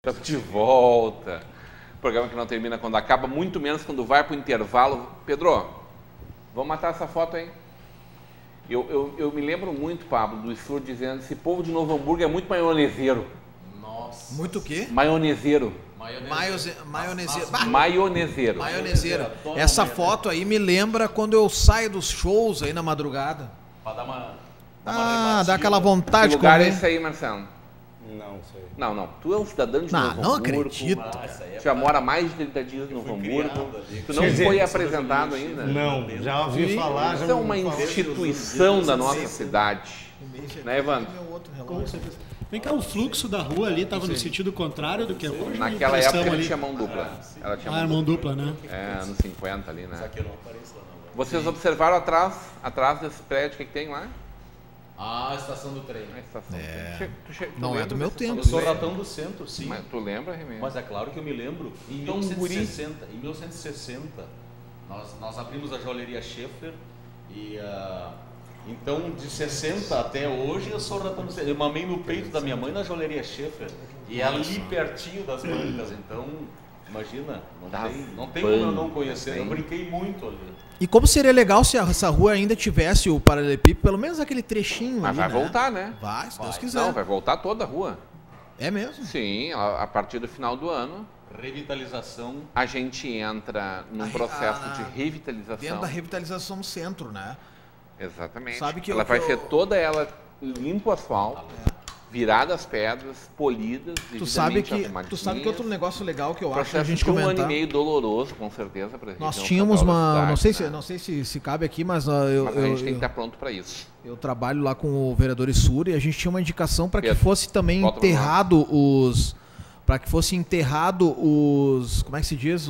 Estamos de volta. Programa que não termina quando acaba, muito menos quando vai para o intervalo. Pedro, vamos matar essa foto aí. Eu me lembro muito, Pablo, do Sur dizendo que esse povo de Novo Hamburgo é muito maioneseiro. Nossa. Muito o quê? Maioneseiro. Maioneseiro. Maioneseiro. Maioneseiro. Essa foto aí me lembra quando eu saio dos shows aí na madrugada. Pra dar uma dá aquela vontade Que de lugar comer. é esse aí, Marcelo? Não sei. Não. Tu é um cidadão de Novo Hamburgo. Não acredito. Tu já mora há mais de 30 dias no Novo Hamburgo. Tu não Sim, foi sim. apresentado ainda? Não, já ouvi falar. Isso Já é uma instituição da nossa cidade. Né, Evandro? Vem cá, o fluxo da rua ali estava no sentido contrário do que é hoje? Naquela época ele tinha mão dupla. Ela tinha mão dupla, né? anos 50 ali, né? Só que eu não apareço lá, não. Vocês observaram atrás desse prédio, o que tem lá? A estação do trem. A estação. Não é do meu tempo. Eu sou ratão do centro, sim. Mas tu lembra, Remê? Mas é claro que eu me lembro. Em Então, 1960, nós abrimos a joalheria Schaeffer e então de 60 até hoje eu sou ratão do centro. Eu mamei no peito da minha mãe na joalheria Schaeffer e é ali pertinho das bancas. Então, imagina, não tem como eu não conhecer. Eu brinquei muito ali. E como seria legal se essa rua ainda tivesse o paralelepípedo, pelo menos aquele trechinho Mas ali, vai né? voltar, né? Vai, se Deus quiser. Não, vai voltar toda a rua. É mesmo? Sim, a partir do final do ano Revitalização. a gente entra num processo de revitalização. Dentro da revitalização no centro, né? Exatamente. Sabe que ela vai ser toda ela limpo asfalto, virada as pedras, polidas, Tu sabe que outro negócio legal que eu acho que a processo gente de um comentar. ano e meio doloroso, com certeza, pra Nós região tínhamos central da uma, cidade, não né? sei se cabe aqui, mas Mas a gente tem que estar pronto para isso. eu trabalho lá com o vereador Sur e a gente tinha uma indicação para que Pedro, fosse também volta pra enterrado os, como é que se diz,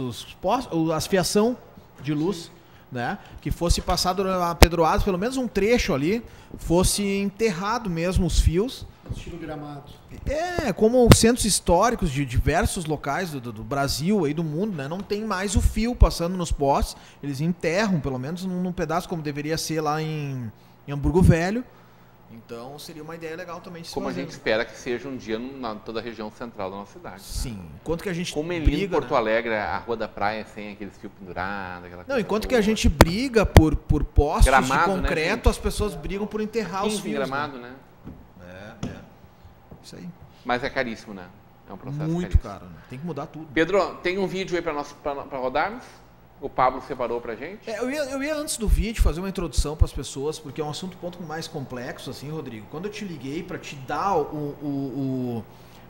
as fiação de luz, né? Que fosse passado a pedroadas, pelo menos um trecho ali, fosse enterrado mesmo os fios. Estilo Gramado. Como centros históricos de diversos locais do Brasil e do mundo, né? Não tem mais o fio passando nos postes, eles enterram, pelo menos num pedaço como deveria ser lá em Hamburgo Velho. Então seria uma ideia legal também de se Como a fazer. gente espera que seja um dia na toda a região central da nossa cidade. Sim. Enquanto que a gente Como é lindo briga, Porto né? Alegre, a Rua da Praia sem aqueles fios pendurados, aquela Não, coisa enquanto que boa. a gente briga por postes Gramado, de né, concreto, gente? as pessoas brigam por enterrar os 15 fios. Gramado, né? né? Isso aí. Mas é caríssimo, né? É um processo Muito caríssimo. caro, né? Tem que mudar tudo. Pedro, tem um vídeo aí para rodarmos? O Pablo separou pra gente? Eu ia antes do vídeo fazer uma introdução para as pessoas, porque é um assunto ponto mais complexo, assim, Rodrigo. Quando eu te liguei para te dar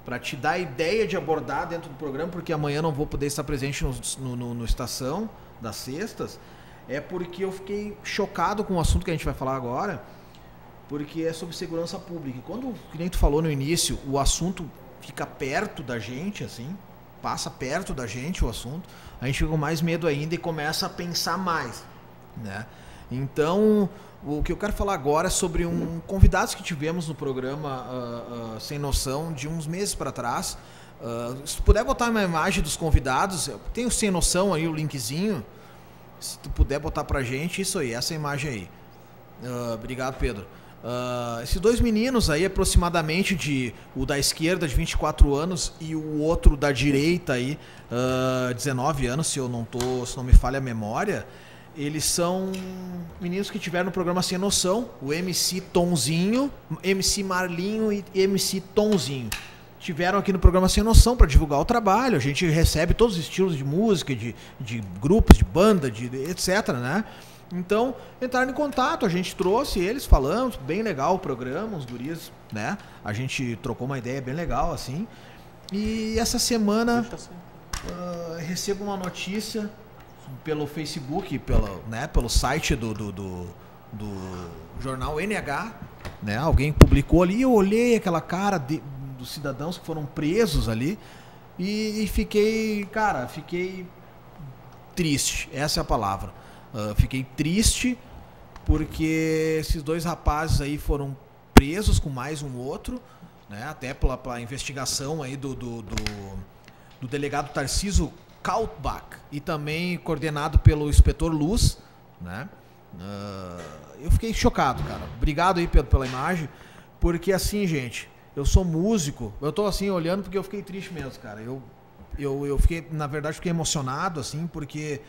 para te dar a ideia de abordar dentro do programa, porque amanhã não vou poder estar presente no Estação das Sextas, é porque eu fiquei chocado com o assunto que a gente vai falar agora, porque é sobre segurança pública. E quando, que nem tu falou no início, o assunto fica perto da gente, assim, passa perto da gente o assunto, a gente fica com mais medo ainda e começa a pensar mais, né? Então, o que eu quero falar agora é sobre convidados que tivemos no programa Sem Noção, de uns meses para trás. Se tu puder botar uma imagem dos convidados, tem o Sem Noção aí, o linkzinho, se tu puder botar pra gente, isso aí, essa imagem aí. Obrigado, Pedro. Esses dois meninos aí, aproximadamente, o da esquerda de 24 anos e o outro da direita aí, 19 anos, se não me falha a memória, eles são meninos que tiveram no programa Sem Noção, o MC Tonzinho, MC Marlinho e MC Tonzinho. Tiveram aqui no programa Sem Noção para divulgar o trabalho, a gente recebe todos os estilos de música, de grupos, de banda, etc, né? Então, entraram em contato, a gente trouxe eles, falamos, bem legal o programa, os guris, né? A gente trocou uma ideia bem legal, assim. E essa semana recebo uma notícia pelo Facebook, pelo site do jornal NH, né? Alguém publicou ali, eu olhei aquela cara dos cidadãos que foram presos ali e fiquei triste, essa é a palavra. Fiquei triste porque esses dois rapazes aí foram presos com mais um outro, né? Até pela investigação aí do delegado Tarcísio Kaltbach e também coordenado pelo inspetor Luz, né? Eu fiquei chocado, cara. Obrigado aí pela imagem, porque assim, gente, eu sou músico. Eu tô assim olhando porque eu fiquei triste mesmo, cara. Eu fiquei, na verdade, fiquei emocionado, assim, porque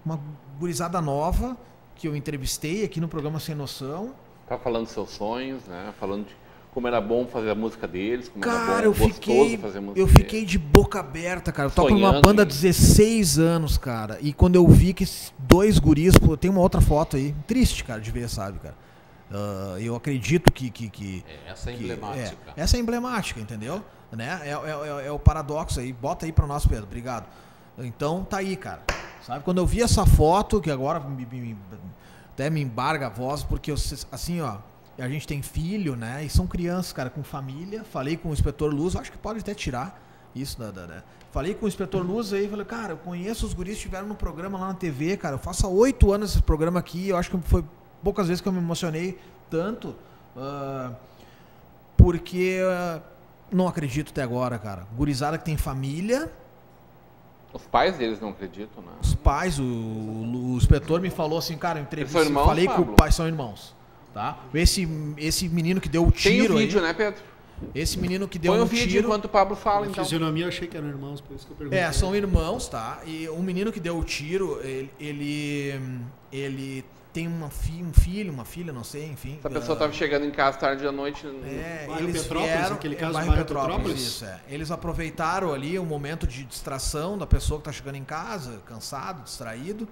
uma gurizada nova que eu entrevistei aqui no programa Sem Noção. Tá falando dos seus sonhos, né? Falando de como era bom fazer a música deles, como Cara, era bom, gostoso fazer a música eu fiquei de boca aberta, cara. Eu toco numa Sonhando, banda há hein? 16 anos, cara. E quando eu vi que esses dois guris... Pô, tem uma outra foto aí. Triste, cara, de ver, sabe, cara. Eu acredito que Essa é emblemática. essa é emblemática, entendeu? Né? É o paradoxo aí. Bota aí pra nós, Pedro. Obrigado. Então, tá aí, cara. Sabe? Quando eu vi essa foto, que agora até me embarga a voz, porque, assim, ó... A gente tem filho, né? E são crianças, cara, com família. Falei com o Inspetor Luz, acho que pode até tirar isso, né? Falei com o Inspetor Luz aí, falei, cara, eu conheço os guris que estiveram no programa lá na TV, cara. Eu faço há 8 anos esse programa aqui. Eu acho que foi poucas vezes que eu me emocionei tanto. Porque não acredito até agora, cara. Gurizada que tem família. Os pais deles não acreditam, né? Os pais, o inspetor me falou assim, cara, em entrevista. Eles são irmãos, falei com Pablo? o pai, são irmãos. Tá? Esse menino que deu o tiro. Tem o vídeo, aí, né, Pedro? Esse menino que deu Põe um o vídeo tiro. enquanto o Pablo fala, A então. fisionomia eu achei que eram irmãos, por isso que eu perguntei. São irmãos, tá? E o menino que deu o tiro, ele tem um filho, uma filha, não sei, enfim. Essa pessoa estava chegando em casa tarde da noite. Bairro Eles Petrópolis, vieram, aquele caso do bairro bairro Petrópolis, Petrópolis? isso, Eles aproveitaram ali um momento de distração da pessoa que está chegando em casa, cansado, distraído,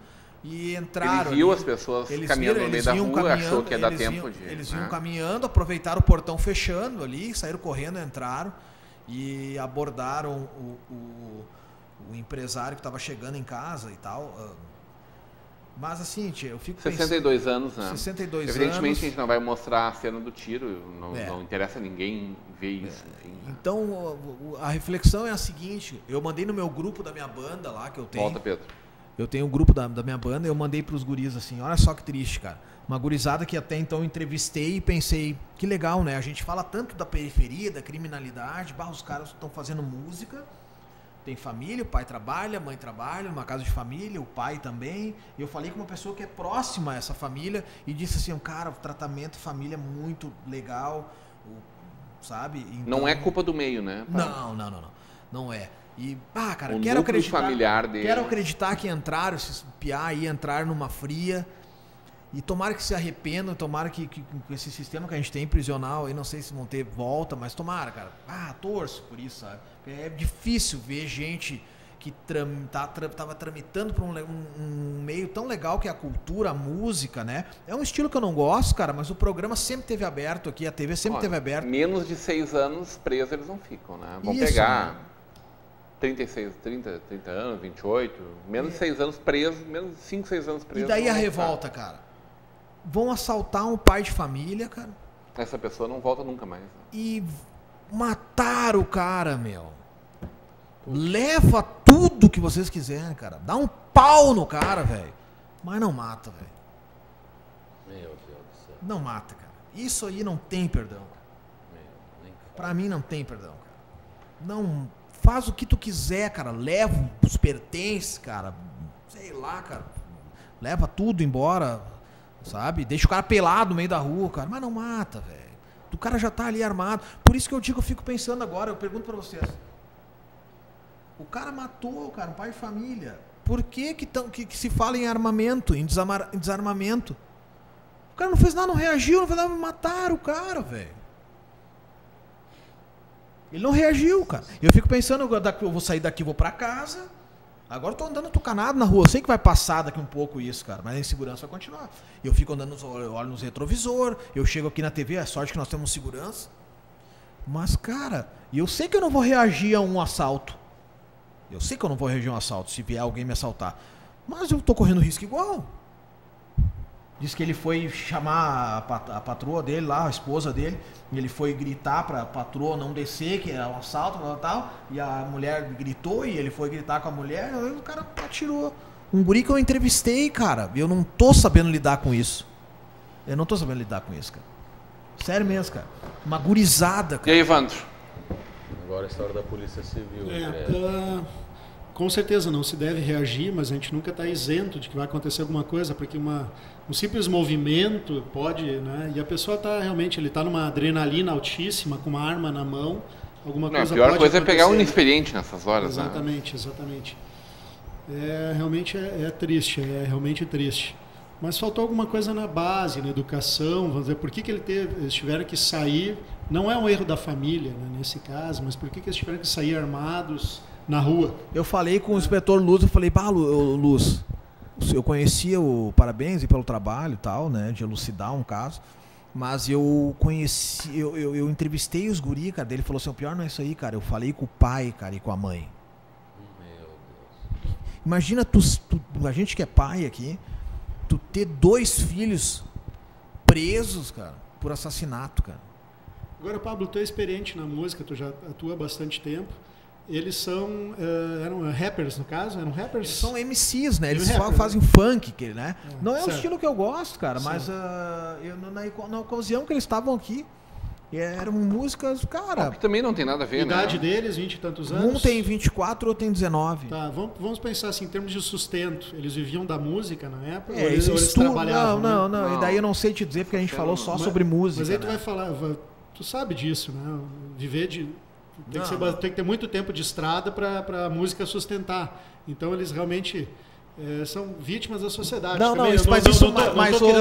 e entraram. Ele viu ali. as pessoas Eles caminhando viram, no meio eles da vinham rua, caminhando, achou que ia dar eles tempo vinham- de... Eles né? vinham caminhando, aproveitaram o portão fechando ali, saíram correndo, entraram e abordaram o empresário que estava chegando em casa e tal. Mas assim, tia, eu fico 62 anos, né? 62 Evidentemente anos. a gente não vai mostrar a cena do tiro, não, É. não interessa a ninguém ver isso, enfim. Né? Então, a reflexão é a seguinte, eu mandei no meu grupo da minha banda lá, que eu tenho. Volta, Pedro. Eu tenho um grupo da minha banda, eu mandei pros guris assim, olha só que triste, cara. Uma gurizada que até então eu entrevistei e pensei, que legal, né? A gente fala tanto da periferia, da criminalidade, os caras estão fazendo música, tem família, o pai trabalha, a mãe trabalha, numa casa de família, o pai também. E eu falei com uma pessoa que é próxima a essa família e disse assim, cara, o tratamento família é muito legal, sabe? Então, Não é culpa do meio, né? Não é. E, cara, O quero núcleo acreditar. familiar dele. Quero acreditar que entraram, esses piá aí entraram numa fria. E tomara que se arrependam, tomara que com esse sistema que a gente tem prisional, aí não sei se vão ter volta, mas tomara, cara. Torço por isso, sabe? É difícil ver gente que tava tramitando para um meio tão legal que é a cultura, a música, né? É um estilo que eu não gosto, cara, mas o programa sempre teve aberto aqui, a TV sempre teve aberto. Menos de 6 anos presos eles não ficam, né? Vão Isso, pegar... né? 30 anos, 28, menos de 6 anos preso, menos de 5, 6 anos preso. E daí não a vai revolta, cara? Vão assaltar um pai de família, cara, ficar. Essa pessoa não volta nunca mais. Né? e matar o cara, meu. Leva tudo que vocês quiserem, cara. Dá um pau no cara, velho. Mas não mata, velho. Meu Deus do céu. Não mata, cara. Isso aí não tem perdão. Pra mim não tem perdão, cara. Não faz o que tu quiser, cara. Leva os pertences, cara. Sei lá, cara. Leva tudo embora, sabe? Deixa o cara pelado no meio da rua, cara. Mas não mata, velho. O cara já tá ali armado. Por isso que eu digo, eu fico pensando agora, eu pergunto pra vocês. O cara matou, cara, um pai de família. Por que se fala em armamento, em desarmamento? O cara não fez nada, não reagiu, não fez nada, mataram o cara, velho. Ele não reagiu, cara. Eu fico pensando, eu vou sair daqui, vou pra casa. Agora eu tô andando tucanado na rua. Eu sei que vai passar daqui um pouco isso, cara. Mas a insegurança vai continuar. Eu fico andando, eu olho nos retrovisor. Eu chego aqui na TV, é sorte que nós temos segurança. Mas, cara, eu sei que eu não vou reagir a um assalto. Eu sei que eu não vou reagir a um assalto se vier alguém me assaltar. Mas eu tô correndo risco igual. Diz que ele foi chamar a patroa dele lá, a esposa dele, e ele foi gritar pra patroa não descer, que era um assalto, tal, e a mulher gritou, e ele foi gritar com a mulher, e o cara atirou. Um guri que eu entrevistei, cara, eu não tô sabendo lidar com isso. Eu não tô sabendo lidar com isso, cara. Sério mesmo, cara. Uma gurizada, E cara. aí, Evandro? Agora é a história da Polícia Civil. com certeza não se deve reagir, mas a gente nunca está isento de que vai acontecer alguma coisa, porque um simples movimento pode, né? E a pessoa está realmente, ele está numa adrenalina altíssima, com uma arma na mão, alguma coisa a pior pode coisa é pegar um acontecer. inexperiente nessas horas, Exatamente, exatamente. Realmente é triste, é realmente triste. Mas faltou alguma coisa na base, na educação, vamos dizer, por que eles tiveram que sair, não é um erro da família, né, nesse caso, mas por que eles tiveram que sair armados na rua? Eu falei com o inspetor Luz, eu falei, Luz, eu conhecia o parabéns pelo trabalho e tal, né, de elucidar um caso, mas eu conheci, eu entrevistei os guri, cara, dele falou assim, o pior não é isso aí, cara, eu falei com o pai, cara, e com a mãe. Meu Deus. Imagina a gente que é pai aqui, tu ter 2 filhos presos, cara, por assassinato, cara. Agora, Pablo, tu é experiente na música, tu já atua há bastante tempo. Eles eram rappers, no caso? Eram rappers? Eles são MCs, né? Eles rappers, fazem funk, né? Não é um certo. estilo que eu gosto, cara, Certo. mas na ocasião que eles estavam aqui, eram músicas, cara... Que também não tem nada a ver, Idade né? deles, 20 e tantos anos? Um tem 24, outro tem 19. Tá, vamos pensar assim, em termos de sustento. Eles viviam da música na época? Ou Eles eles trabalhavam? não, né? não, e daí eu não sei te dizer, porque a gente falou só Mas- sobre música. Mas aí tu né? vai falar, tu sabe disso, né? Viver de... Tem que ter muito tempo de estrada para a música sustentar. Então eles realmente são vítimas da sociedade. Não, também. mas Eu isso, não tô mas querendo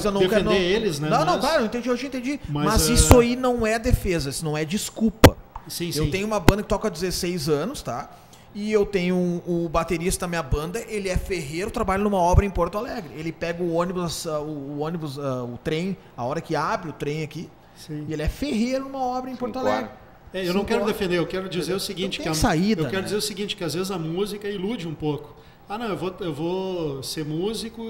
eu não defender quero, eles, né? Não, mas, claro, eu entendi. Mas, Mas isso aí não é defesa, isso não é desculpa. Sim, Eu tenho uma banda que toca há 16 anos, tá? E eu tenho o baterista da minha banda, ele é ferreiro, trabalha numa obra em Porto Alegre. Ele pega o ônibus, o trem, a hora que abre o trem aqui, Sim. e ele é ferreiro numa obra em Porto Claro. Alegre. Eu não quero defender, eu quero dizer o seguinte, tem saída, eu quero né? dizer o seguinte, que às vezes a música ilude um pouco. Ah, não, eu vou ser músico,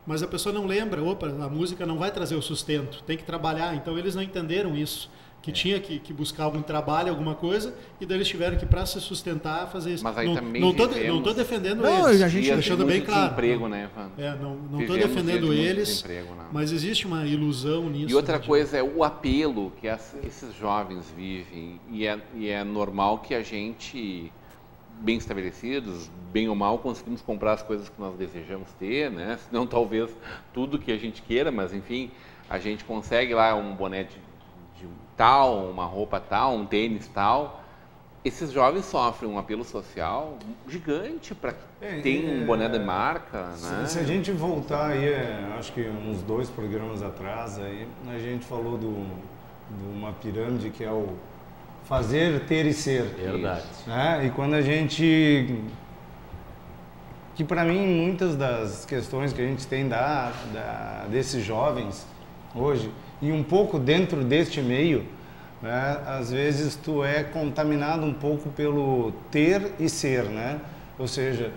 mas a pessoa não lembra, opa, a música não vai trazer o sustento, tem que trabalhar. Então eles não entenderam isso, que tinha que buscar algum trabalho, alguma coisa, e daí eles tiveram que, para se sustentar, fazer isso. Mas aí também não tô vivemos defendendo Não, eles, a gente deixando bem claro. Desemprego, né, Ivan? Não estou Vivemos defendendo dias de muito eles, desemprego, né? mas existe uma ilusão nisso. E outra né, coisa é o apelo que esses jovens vivem. E é normal que a gente, bem estabelecidos, bem ou mal, conseguimos comprar as coisas que nós desejamos ter, né? Não talvez tudo que a gente queira, mas enfim, a gente consegue lá um boné de tal, uma roupa tal, um tênis tal. Esses jovens sofrem um apelo social gigante para ter um boné de marca, né? Se a gente voltar aí, acho que uns 2 programas atrás, aí, a gente falou de uma pirâmide que é o fazer, ter e ser. Verdade. Né? E quando a gente... Que para mim, muitas das questões que a gente tem desses jovens hoje, e um pouco dentro deste meio, né, às vezes tu é contaminado um pouco pelo ter e ser, né? Ou seja,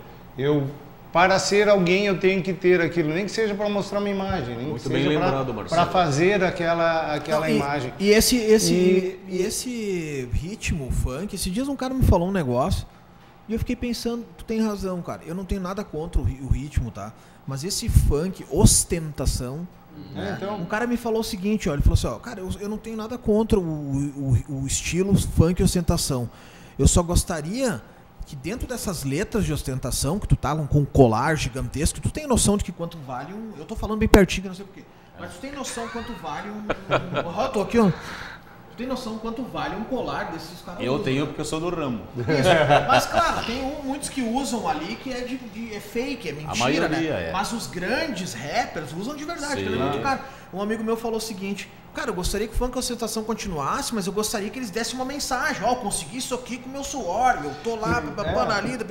para ser alguém eu tenho que ter aquilo, nem que seja para mostrar uma imagem, nem Muito que bem seja lembrado, Marcelo. para fazer aquela Não, imagem. E esse ritmo funk, esses dias um cara me falou um negócio e eu fiquei pensando, tu tem razão, cara. Eu não tenho nada contra o ritmo, tá? Mas esse funk, ostentação, né? Então, Um cara me falou o seguinte, ó, ele falou assim, ó, cara, eu não tenho nada contra o estilo funk e ostentação. Eu só gostaria que dentro dessas letras de ostentação, que tu tá com um colar gigantesco, tu tem noção de que quanto vale um... Eu tô falando bem pertinho, não sei porquê. Mas tu tem noção quanto vale ó, tô aqui, ó. Tu tem noção quanto vale um colar desses caras? Eu usam, tenho né? porque eu sou do ramo. Isso. Mas claro, tem muitos que usam ali que é fake, é mentira, maioria né? é. Mas os grandes rappers usam de verdade. Sim. Ele é muito caro. Um amigo meu falou o seguinte, cara, eu gostaria que o funk ostentação continuasse, mas eu gostaria que eles dessem uma mensagem. Ó, eu consegui isso aqui com o meu suor, eu tô lá, na lida,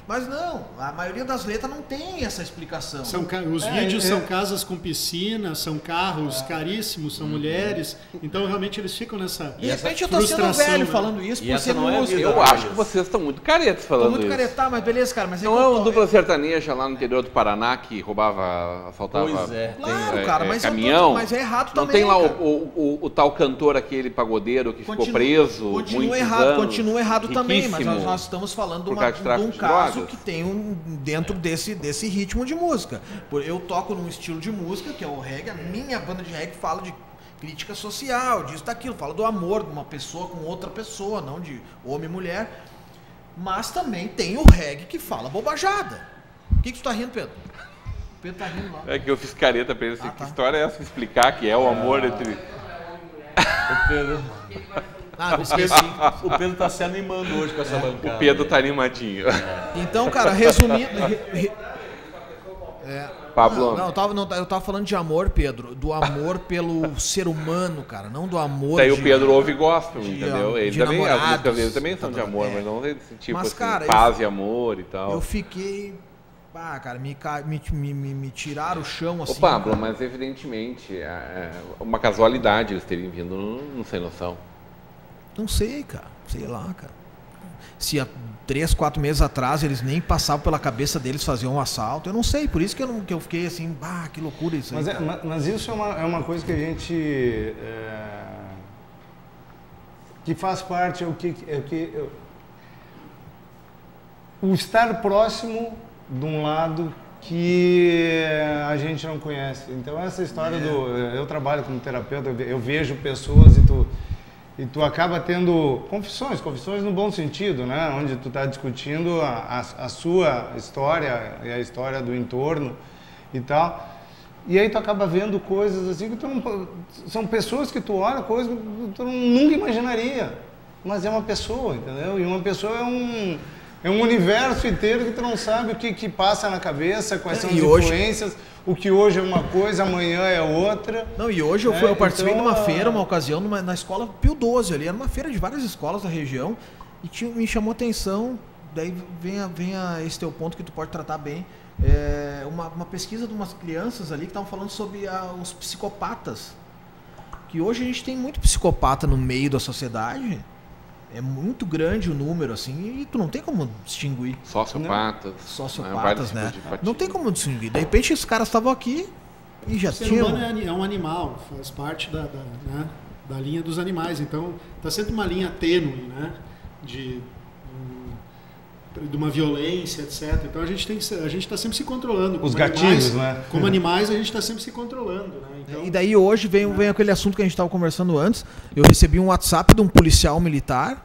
mas não, a maioria das letras não tem essa explicação. Os vídeos são casas com piscina, são carros caríssimos, são mulheres. Então realmente eles ficam nessa De repente eu tô sendo frustração, velho né? falando isso E por essa ser não é a músico. vida Eu acho que vocês estão muito caretos Tô falando muito isso. caretar, mas beleza, cara. Mas Não é uma dupla sertaneja lá no interior do Paraná que roubava, assaltava Pois é. Claro, cara, mas caminhão? mas é errado Não também. tem lá cara. o tal cantor, aquele pagodeiro que ficou preso muitos anos, Continua errado também, mas riquíssimo, nós estamos falando por causa de de tráfico um de caso drogas. que tem dentro desse ritmo de música. Eu toco num estilo de música que é o reggae, a minha banda de reggae fala de crítica social, disso, daquilo, fala do amor de uma pessoa com outra pessoa, não de homem e mulher. Mas também tem o reggae que fala bobajada. O que tu tá rindo, Pedro? O Pedro tá rindo lá. É que eu fiz careta pra ele assim, Ah, que tá. história é essa? Explicar que é o amor entre... O Pedro, Ah, eu esqueci. o Pedro tá se animando hoje com essa bancada. O Pedro tá animadinho. Então, cara, resumindo... Pablo, Não, eu tava falando de amor, Pedro. Do amor pelo ser humano, cara. Não do amor daí de... o Pedro ouve e gosta, entendeu? de Ele também, as namorados. músicas dele também são de Tá, amor, é. mas não desse tipo Mas, assim, cara, paz e amor e tal. Eu fiquei... Ah, cara, me tiraram o chão assim. Ô Pablo, cara. mas evidentemente, uma casualidade eles terem vindo, não sei noção. Não sei, cara. Sei lá, cara. Se há 3, 4 meses atrás eles nem passavam pela cabeça deles fazer um assalto, eu não sei. Por isso que eu fiquei assim, que loucura isso aí. Mas isso é uma coisa que a gente... que faz parte, o estar próximo de um lado que a gente não conhece. Então essa história eu trabalho como terapeuta, eu vejo pessoas e tu acaba tendo confissões no bom sentido, né? Onde tu está discutindo a sua história e a história do entorno e tal. E aí tu acaba vendo coisas assim que são pessoas que tu olha, coisas que tu nunca imaginaria. Mas é uma pessoa, entendeu? E uma pessoa é um universo inteiro que tu não sabe o que passa na cabeça, quais são as influências, o que hoje é uma coisa, amanhã é outra. Não, e hoje eu participei de uma feira, uma ocasião, na escola Pio XII ali, era uma feira de várias escolas da região, e me chamou a atenção, daí vem esse teu ponto que tu pode tratar bem, uma pesquisa de umas crianças ali que estavam falando sobre os psicopatas, que hoje a gente tem muito psicopata no meio da sociedade. É muito grande o número, assim, e tu não tem como distinguir. Sociopatas, né? Não tem como distinguir. De repente, os caras estavam aqui e já tinham... O ser humano é um animal, faz parte da linha dos animais. Então, está sempre uma linha tênue, né? De uma violência, etc. Então, a gente está sempre se controlando. Os gatilhos, né? Como animais, a gente está sempre se controlando, né? Então, e daí hoje vem aquele assunto que a gente estava conversando antes. Eu recebi um WhatsApp de um policial militar,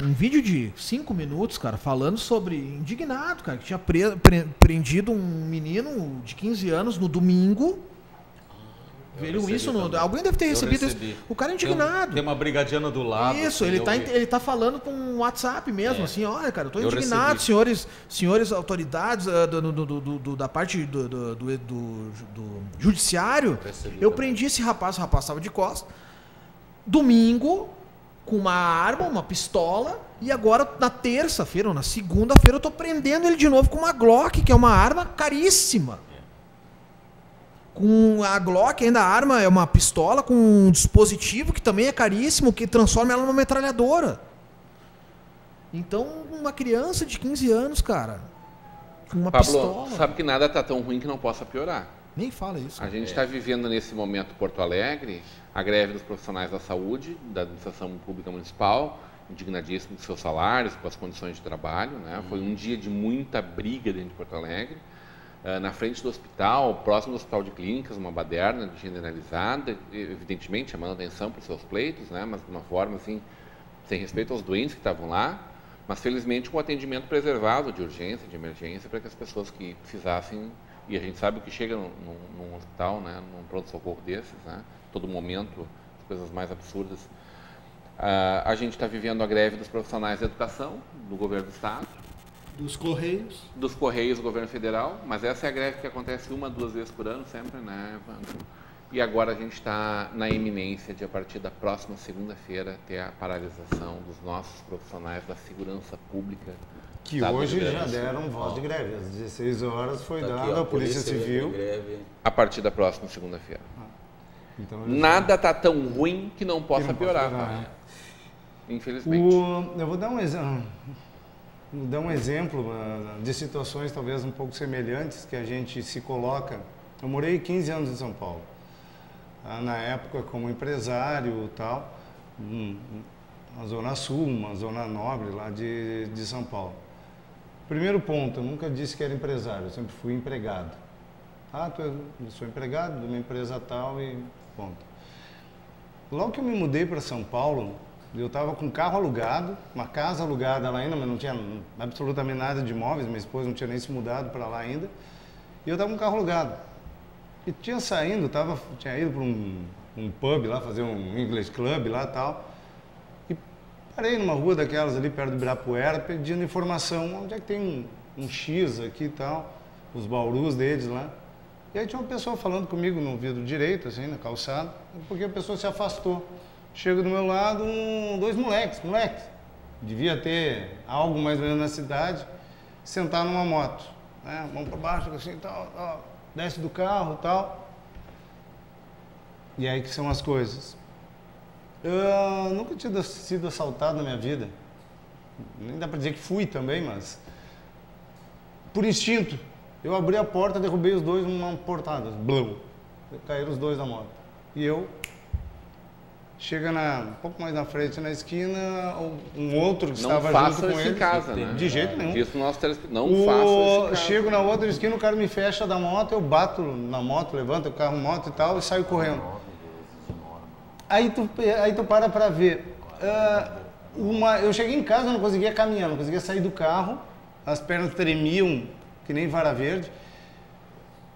um vídeo de 5 minutos, cara, falando sobre, indignado, cara, que tinha prendido um menino de 15 anos no domingo. Viram isso? Alguém deve ter recebido isso. O cara é indignado. Tem uma brigadiana do lado. Isso, assim, ele tá falando com um WhatsApp mesmo, assim, olha, cara, eu tô indignado, senhores autoridades da parte do judiciário, eu prendi esse rapaz, o rapaz estava de costas, domingo, com uma arma, uma pistola, e agora na terça-feira ou na segunda-feira eu tô prendendo ele de novo com uma Glock, que é uma arma caríssima. Com a Glock, ainda a arma é uma pistola com um dispositivo que também é caríssimo, que transforma ela numa metralhadora. Então, uma criança de 15 anos, cara, com uma pistola... sabe que nada tá tão ruim que não possa piorar. Nem fala isso. A gente está vivendo nesse momento em Porto Alegre a greve dos profissionais da saúde, da administração pública municipal, indignadíssimo com seus salários, com as condições de trabalho, né? Foi um dia de muita briga dentro de Porto Alegre. Na frente do hospital, próximo do hospital de clínicas, uma baderna generalizada, evidentemente chamando atenção para os seus pleitos, né, mas de uma forma assim, sem respeito aos doentes que estavam lá, mas felizmente com atendimento preservado de urgência, de emergência, para que as pessoas que precisassem, e a gente sabe o que chega num hospital, né, num pronto-socorro desses, né, todo momento, as coisas mais absurdas. A gente está vivendo a greve dos profissionais da educação, do governo do Estado, dos Correios do governo federal, mas essa é a greve que acontece 1, 2 vezes por ano sempre, né, Evandro? E agora a gente está na iminência de, a partir da próxima segunda-feira, ter a paralisação dos nossos profissionais da segurança pública. Que hoje já deram voz de greve. Às 16 horas foi dada a Polícia Civil. A partir da próxima segunda-feira. Então, nada está tão ruim que não possa piorar. Tá? Infelizmente. Eu vou dar um exemplo. Dar um exemplo de situações talvez um pouco semelhantes que a gente se coloca. Eu morei 15 anos em São Paulo, na época como empresário e tal, na Zona Sul, uma zona nobre lá de São Paulo. Primeiro ponto, eu nunca disse que era empresário, eu sempre fui empregado. Eu sou empregado de uma empresa tal e ponto. Logo que eu me mudei para São Paulo, Eu estava com um carro alugado, uma casa alugada lá ainda, mas não tinha absolutamente nada de imóveis, minha esposa não tinha nem se mudado para lá ainda. E eu estava com um carro alugado. E tinha ido para um pub lá, fazer um English Club lá e tal. E parei numa rua daquelas ali perto do Ibirapuera, pedindo informação, onde é que tem um X aqui e tal, os baurus deles lá. E aí tinha uma pessoa falando comigo no vidro direito, assim, na calçada, porque a pessoa se afastou. Chega do meu lado, dois moleques. Devia ter algo mais ou menos na cidade, sentar numa moto, né? Mão para baixo, assim, tal, desce do carro e tal. E aí que são as coisas. Eu nunca tinha sido assaltado na minha vida. Nem dá para dizer que fui também, mas... Por instinto, eu abri a porta, derrubei os dois numa portada. Blum! Caíram os dois da moto. E eu... Chega um pouco mais na frente, na esquina, um outro que estava junto com ele. Não faça isso em casa, né? De jeito nenhum. Isso não faça isso em casa. Chego na outra esquina, o cara me fecha da moto, eu bato na moto, levanto o carro, moto e tal, e saio correndo. Aí tu para ver. Eu cheguei em casa, não conseguia caminhar, não conseguia sair do carro, as pernas tremiam, que nem vara verde,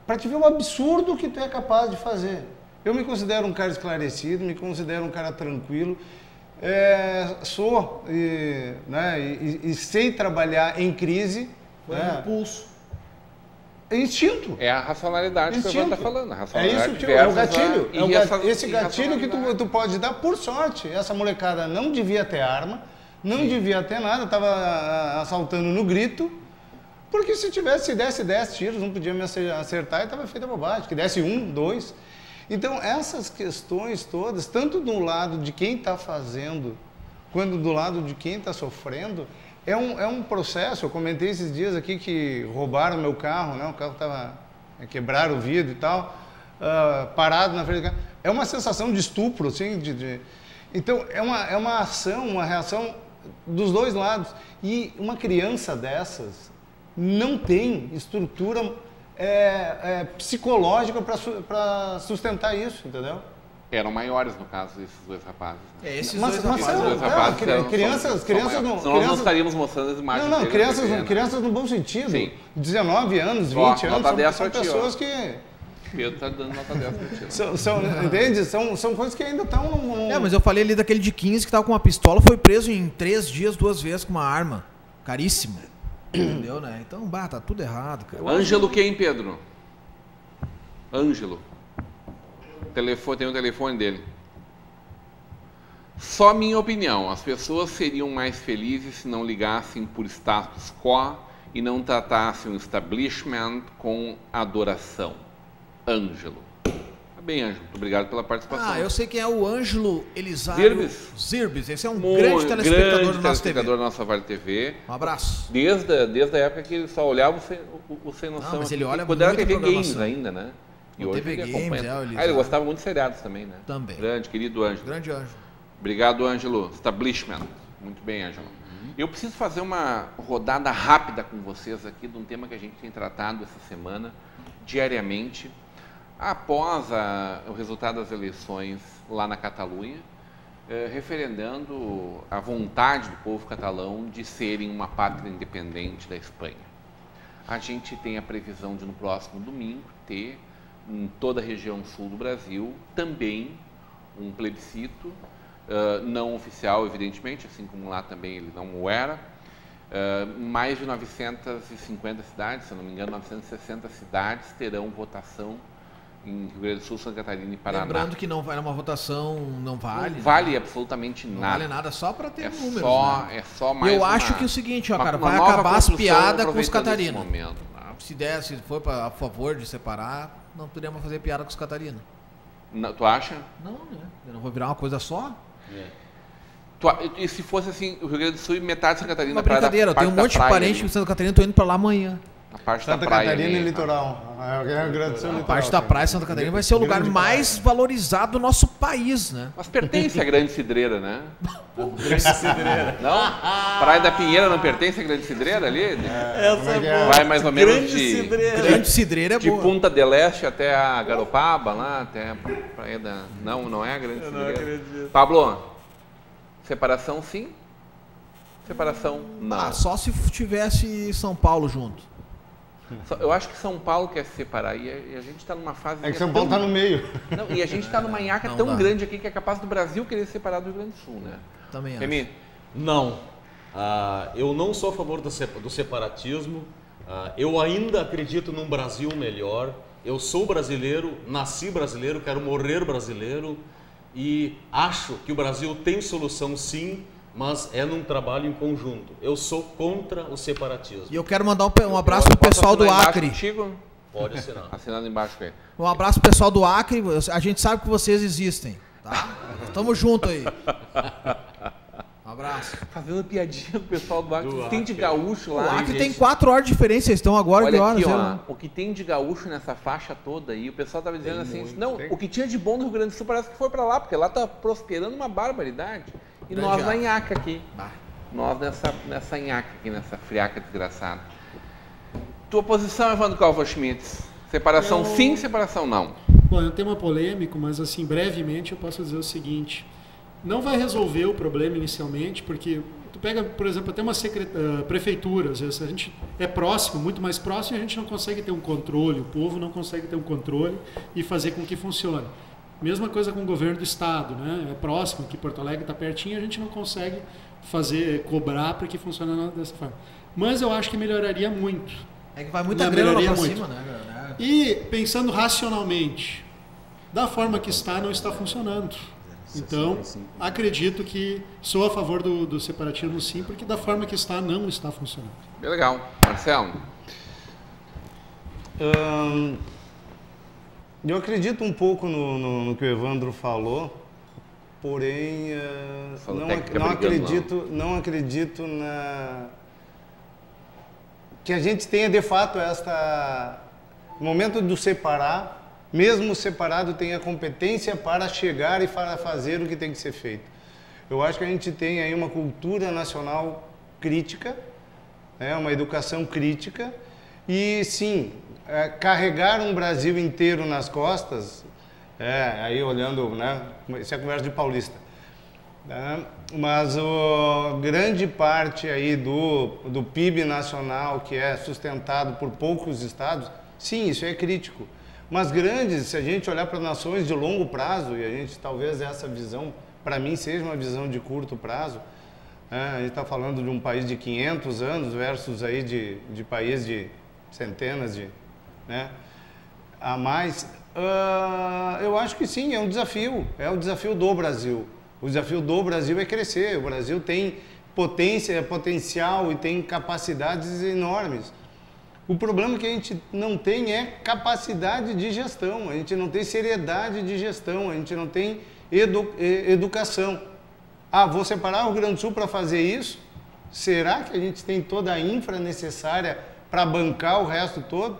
para te ver o absurdo que tu é capaz de fazer. Eu me considero um cara esclarecido, me considero um cara tranquilo, e sei trabalhar em crise. Foi um impulso. É instinto. É a racionalidade que o Evandro está falando. É isso que é o gatilho. Esse gatilho que tu pode dar, por sorte. Essa molecada não devia ter arma, não devia ter nada, estava assaltando no grito. Porque se desse 10 tiros, não podia me acertar e estava feita bobagem. Que desse 1, 2... Então, essas questões todas, tanto do lado de quem está fazendo, quanto do lado de quem está sofrendo, é um processo. Eu comentei esses dias aqui que roubaram meu carro, né? O carro estava... quebraram o vidro e tal, parado na frente do carro. É uma sensação de estupro, assim, Então, é uma ação, uma reação dos dois lados. E uma criança dessas não tem estrutura... psicológica para sustentar isso, entendeu? Eram maiores, no caso, esses dois rapazes. Esses dois rapazes. Crianças não... Senão nós não estaríamos mostrando as imagens deles. Crianças no bom sentido. Sim. 19 anos, 20 anos, são pessoas que... Pedro está dando nota 10 para ti. Entende? São coisas que ainda estão... Mas eu falei ali daquele de 15 que estava com uma pistola, foi preso em 3 dias, 2 vezes com uma arma. Caríssima. Entendeu, né? Então, tá tudo errado, cara. Ângelo quem, Pedro? Ângelo. Tem o telefone dele. Só minha opinião. As pessoas seriam mais felizes se não ligassem por status quo e não tratassem o establishment com adoração. Ângelo. Bem, Ângelo, muito obrigado pela participação. Eu sei quem é o Ângelo Elisário Zirbis. Esse é um grande telespectador da nossa TV. Da nossa Vale TV. Um abraço. Desde a época que ele só olhava o Sem Noção. Não, mas ele olha quando era TV Games ainda, né? E hoje TV ele Games, acompanha. Ele gostava muito de seriados também, né? Também. Grande, querido Ângelo. Grande Ângelo. Obrigado, Ângelo. Establishment. Muito bem, Ângelo. Eu preciso fazer uma rodada rápida com vocês aqui de um tema que a gente tem tratado essa semana, diariamente, após o resultado das eleições lá na Catalunha, referendando a vontade do povo catalão de serem uma pátria independente da Espanha. A gente tem a previsão de, no próximo domingo, ter em toda a região sul do Brasil também um plebiscito, não oficial, evidentemente, assim como lá também ele não o era. Mais de 950 cidades, se eu não me engano, 960 cidades terão votação em Rio Grande do Sul, Santa Catarina e Paraná. Lembrando que não vai uma votação, não vale. Não vale absolutamente nada. Não vale nada, só para ter números. É só mais Eu acho que é o seguinte, ó, cara, vai acabar as piadas com os Catarina. Se for a favor de separar, não podemos fazer piada com os Catarina. Tu acha? Não, né? Eu não vou virar uma coisa só? E se fosse assim, o Rio Grande do Sul e metade de Santa Catarina? Uma brincadeira, eu tenho um monte de parente em Santa Catarina, tô indo para lá amanhã. A parte Santa da praia Catarina ali, e litoral. A parte da praia Santa Catarina vai ser o lugar mais valorizado do nosso país, né? Mas pertence à Grande Cidreira, né? Grande Cidreira. Não? Praia da Pinheira não pertence à Grande Cidreira ali? Essa é boa. Vai mais ou menos Grande Cidreira é boa. De Punta del Este até a Garopaba, lá, até a Praia da... Não é a Grande Cidreira. Pablo, Separação sim, separação não. Ah, só se tivesse São Paulo junto. Eu acho que São Paulo quer se separar e a gente está numa fase... É que São Paulo está no meio. Não, e a gente está numa nhaca tão grande aqui que é capaz do Brasil querer se separar do Rio Grande do Sul, né? Também acho. Remy? Não. Eu não sou a favor do separatismo. Eu ainda acredito num Brasil melhor. Eu sou brasileiro, nasci brasileiro, quero morrer brasileiro. E acho que o Brasil tem solução sim, mas é num trabalho em conjunto. Eu sou contra o separatismo. E eu quero mandar um abraço pro pessoal do Acre. Pode assinar. Assinado embaixo com ele. Um abraço pro pessoal do Acre. A gente sabe que vocês existem, tá? Tamo junto aí. Um abraço. Fazendo piadinha com o pessoal do Acre. Tem de gaúcho lá. O Acre tem 4 horas de diferença. Vocês estão agora Olha que horas? aqui, ó, o que tem de gaúcho nessa faixa toda aí, o pessoal tava dizendo assim, não, o que tinha de bom no Rio Grande do Sul parece que foi pra lá, porque lá tá prosperando uma barbaridade. E nós na nhaca aqui. Nós nessa nhaca aqui, nessa friaca desgraçada. Tua posição, Evandro Calvo Schmitz? Separação sim, separação não? Bom, é um tema polêmico, mas assim, brevemente eu posso dizer o seguinte. Não vai resolver o problema inicialmente, porque tu pega, por exemplo, até uma prefeitura, às vezes a gente é próximo, muito mais próximo, e a gente não consegue ter um controle, o povo não consegue ter um controle e fazer com que funcione. Mesma coisa com o governo do estado, né? É próximo, aqui Porto Alegre está pertinho, a gente não consegue cobrar para que funcione dessa forma. Mas eu acho que melhoraria muito. É que vai muita grana lá pra cima, né? E pensando racionalmente, da forma que está, não está funcionando. Então, acredito que sou a favor do separatismo sim, porque da forma que está, não está funcionando. Bem legal. Marcelo? Eu acredito um pouco no que o Evandro falou, porém não acredito que a gente tenha de fato no momento do separar, mesmo separado, tenha competência para chegar e para fazer o que tem que ser feito. Eu acho que a gente tem aí uma cultura nacional crítica, uma educação crítica, e sim, carregar um Brasil inteiro nas costas, aí olhando, né, isso é conversa de paulista, mas grande parte aí do PIB nacional que é sustentado por poucos estados, sim, isso é crítico. Mas grandes, se a gente olhar para nações de longo prazo, e a gente talvez essa visão, para mim, seja uma visão de curto prazo, a gente está falando de um país de 500 anos versus aí de país de centenas a mais, eu acho que sim, é um desafio do Brasil. O desafio do Brasil é crescer, o Brasil tem potencial e tem capacidades enormes. O problema que a gente não tem é capacidade de gestão, a gente não tem seriedade de gestão, a gente não tem educação. Vou separar o Rio Grande do Sul para fazer isso? Será que a gente tem toda a infra necessária para bancar o resto todo?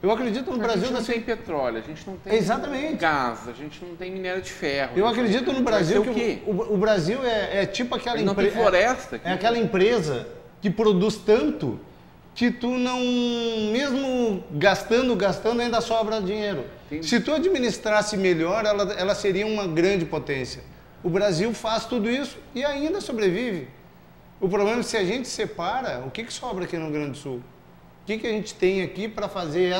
Eu acredito no Brasil... A gente não tem petróleo, a gente não tem gás, a gente não tem minério de ferro. Eu acredito no Brasil que o Brasil é tipo aquela empresa... Não tem floresta. É aquela empresa que produz tanto que tu não, mesmo gastando, ainda sobra dinheiro. Sim. Se tu administrasse melhor, ela seria uma grande potência. O Brasil faz tudo isso e ainda sobrevive. O problema é que se a gente separa, o que sobra aqui no Rio Grande do Sul? O que a gente tem aqui para fazer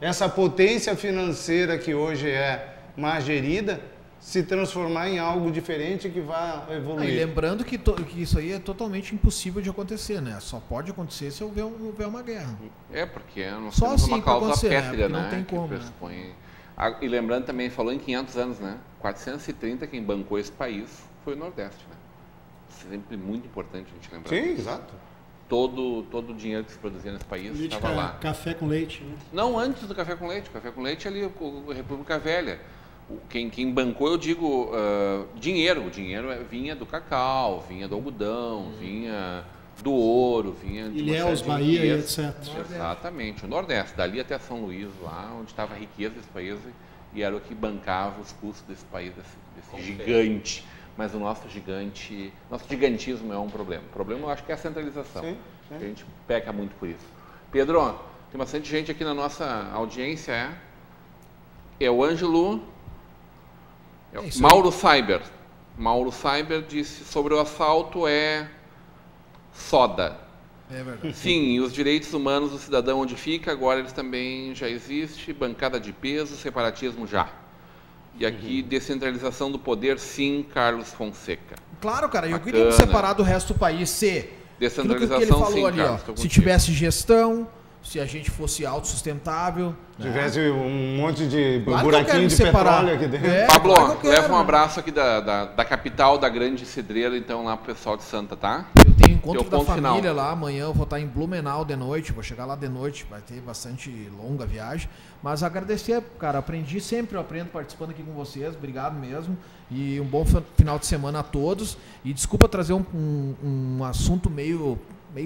essa potência financeira que hoje é má gerida se transformar em algo diferente que vá evoluir? E lembrando que isso aí é totalmente impossível de acontecer, né? Só pode acontecer se houver uma guerra. Porque nós só temos assim uma causa pétrea, né? Não tem como. E lembrando também, falou em 500 anos, né? 430 quem bancou esse país foi o Nordeste, né? Sempre muito importante a gente lembrar. Sim, exato. Todo o dinheiro que se produzia nesse país estava lá. Café com leite, né? Não, antes do café com leite. Café com leite ali, a República Velha. Quem bancou, eu digo, dinheiro. O dinheiro vinha do cacau, vinha do algodão, vinha do ouro, vinha de Ilhéus, Bahia e etc. Exatamente. O Nordeste, dali até São Luís, lá onde estava a riqueza desse país, e era o que bancava os custos desse país, desse gigante. Mas o nosso gigantismo é um problema. O problema, eu acho que é a centralização. Sim. A gente peca muito por isso. Pedro, tem bastante gente aqui na nossa audiência, é o Ângelo, Mauro Cyber. Mauro Cyber disse sobre o assalto é soda. É verdade. Sim, e os direitos humanos do cidadão onde fica, agora eles também já existe, bancada de peso, separatismo já. E aqui, descentralização do poder, sim, Carlos Fonseca. Claro, cara, eu Bacana. queria me separar do resto do país se Descentralização, aquilo que ele falou sim, ali, Carlos, ó, tô se contigo. tivesse gestão, se a gente fosse autossustentável. Tivesse um monte de Claro que eu quero buraquinho me de separar. petróleo aqui dentro. É, Pablo, claro que eu leva quero, um né? abraço aqui da capital, da grande cidreira, então, lá pro pessoal de Santa, tá? Eu tenho encontro Teu da ponto família final. lá, amanhã eu vou estar em Blumenau de noite, vou chegar lá de noite, vai ter bastante longa viagem. Mas agradecer, cara, aprendi sempre, eu aprendo participando aqui com vocês, obrigado mesmo. E um bom final de semana a todos. E desculpa trazer um assunto meio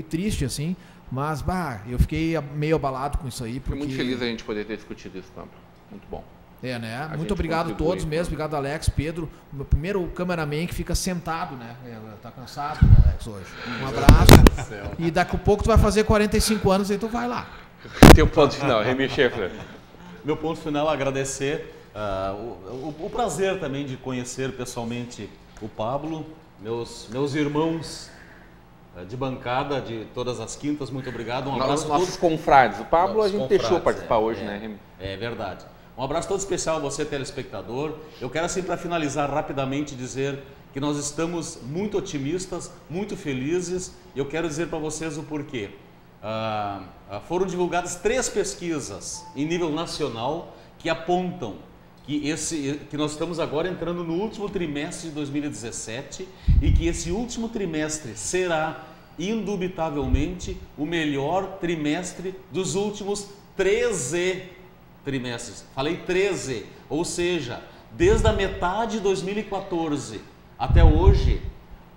triste, assim, mas, eu fiquei meio abalado com isso aí. Fico muito feliz a gente poder ter discutido isso, Pablo. Muito bom. É, né? A Muito gente obrigado a contribui, todos mesmo, né? obrigado Alex, Pedro, o meu primeiro cameraman que fica sentado, né? Tá cansado, Alex, hoje. Um abraço. E daqui a pouco tu vai fazer 45 anos e tu vai lá. Teu ponto final, Remy Schaeffer. Meu ponto final é agradecer o prazer também de conhecer pessoalmente o Pablo, meus irmãos de bancada de todas as quintas, muito obrigado. Um abraço a todos. Nossos confrades. O Pablo a Nossos gente deixou confrades, participar hoje, né, Remy? É verdade. Um abraço todo especial a você, telespectador. Eu quero, assim, para finalizar rapidamente, dizer que nós estamos muito otimistas, muito felizes. E eu quero dizer para vocês o porquê. Foram divulgadas 3 pesquisas em nível nacional que apontam que nós estamos agora entrando no último trimestre de 2017 e que esse último trimestre será indubitavelmente o melhor trimestre dos últimos 13 trimestres. Falei 13, ou seja, desde a metade de 2014 até hoje,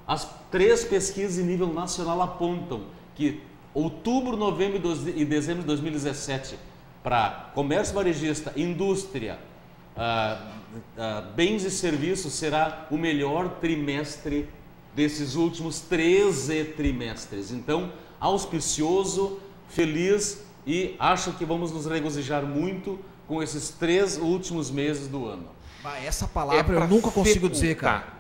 as 3 pesquisas em nível nacional apontam que outubro, novembro e dezembro de 2017 para comércio varejista, indústria, bens e serviços será o melhor trimestre desses últimos 13 trimestres. Então, auspicioso, feliz e acho que vamos nos regozijar muito com esses 3 últimos meses do ano. Essa palavra eu nunca consigo dizer, cara.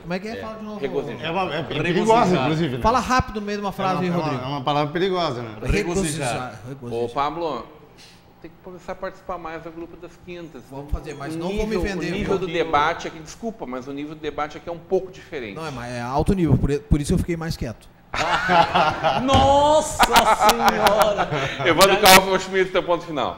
Como é que é? Fala de novo. Regozijar. É perigosa, inclusive. Né? Fala rápido no meio de uma frase aí, Rodrigo. É uma palavra perigosa, né? Regozijar. Ô, Pablo, tem que começar a participar mais do grupo das quintas. Vamos fazer, mas não vou me vender. O nível do debate aqui, desculpa, mas o nível do debate aqui é um pouco diferente. Não, mas é alto nível, por isso eu fiquei mais quieto. Nossa Senhora! Evandro Calvo Schmidt, teu ponto final.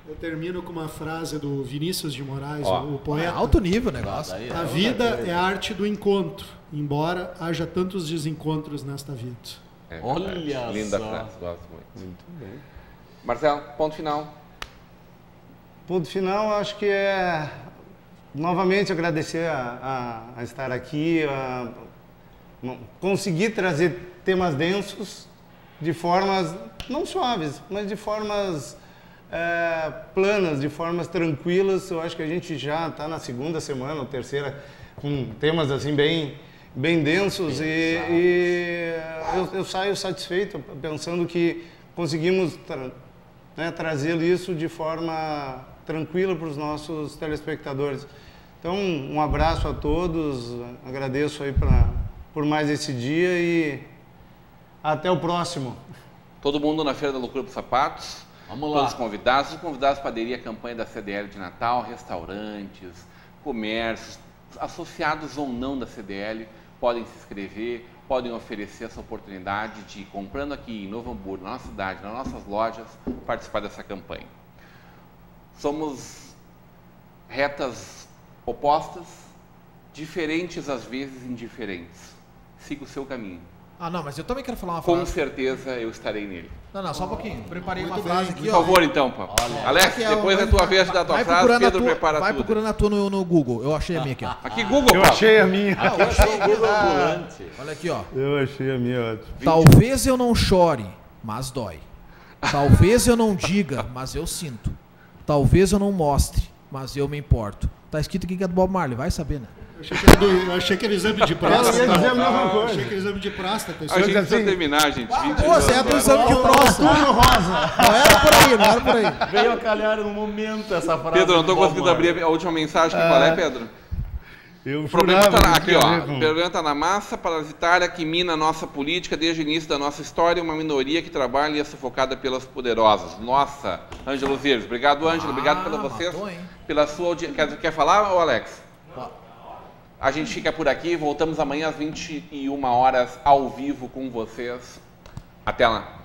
Eu termino com uma frase do Vinícius de Moraes, Ó. o É poeta. alto nível o negócio. A vida é a arte do encontro, embora haja tantos desencontros nesta vida. É Olha verdade. Linda só. frase, gosto muito. Marcelo, ponto final. Ponto final, acho que é novamente agradecer a estar aqui, conseguir trazer temas densos de formas não suaves, mas de formas planas, de formas tranquilas. Eu acho que a gente já está na segunda semana, ou terceira, com temas assim bem densos e eu saio satisfeito pensando que conseguimos trazer isso de forma tranquila para os nossos telespectadores. Então, um abraço a todos, agradeço aí por mais esse dia e até o próximo. Todo mundo na Feira da Loucura dos Sapatos. Vamos lá. Todos os convidados para aderir à campanha da CDL de Natal, restaurantes, comércios, associados ou não da CDL, podem se inscrever, podem oferecer essa oportunidade de, comprando aqui em Novo Hamburgo, na nossa cidade, nas nossas lojas, participar dessa campanha. Somos retas opostas, diferentes às vezes indiferentes. Siga o seu caminho. Ah, não, mas eu também quero falar uma Com frase. certeza eu estarei nele. Não, só um pouquinho. Preparei uma Muito frase bem. aqui, Por ó. favor, então, Paulo. Alex, Aqui depois é tua vez de dar a tua frase, Pedro prepara vai tudo. procurando a tua no Google. Eu achei a minha aqui, ó. Aqui, Google, Eu Paulo. achei a minha. Eu achei aqui, Google ambulante. Olha aqui, ó. Eu achei a minha ótima. Talvez eu não chore, mas dói. Talvez eu não diga, mas eu sinto. Talvez eu não mostre, mas eu me importo. Tá escrito aqui que é do Bob Marley, vai saber, né? Eu achei que era exame de próstata. Eu ia dizer a mesma Eu coisa. achei que era exame de próstata. A gente precisa assim. terminar, gente. 20 Pô, você é do exame de próstata. Túlio Rosa. Não era por aí, não era por aí. Veio a calhar no momento essa frase. Pedro, não do tô Bob conseguindo Marley. abrir a última mensagem. Qual é, Pedro? Eu O problema jurava está que aqui, ia ó. ver com- O problema está na massa parasitária que mina a nossa política desde o início da nossa história, uma minoria que trabalha e é sufocada pelas poderosas. Nossa, Ângelo Zirves. Obrigado, Ângelo. Obrigado pela vocês, matou, hein? pela sua audiência. Quer falar, ô Alex? A gente fica por aqui, voltamos amanhã às 21 horas ao vivo com vocês. Até lá.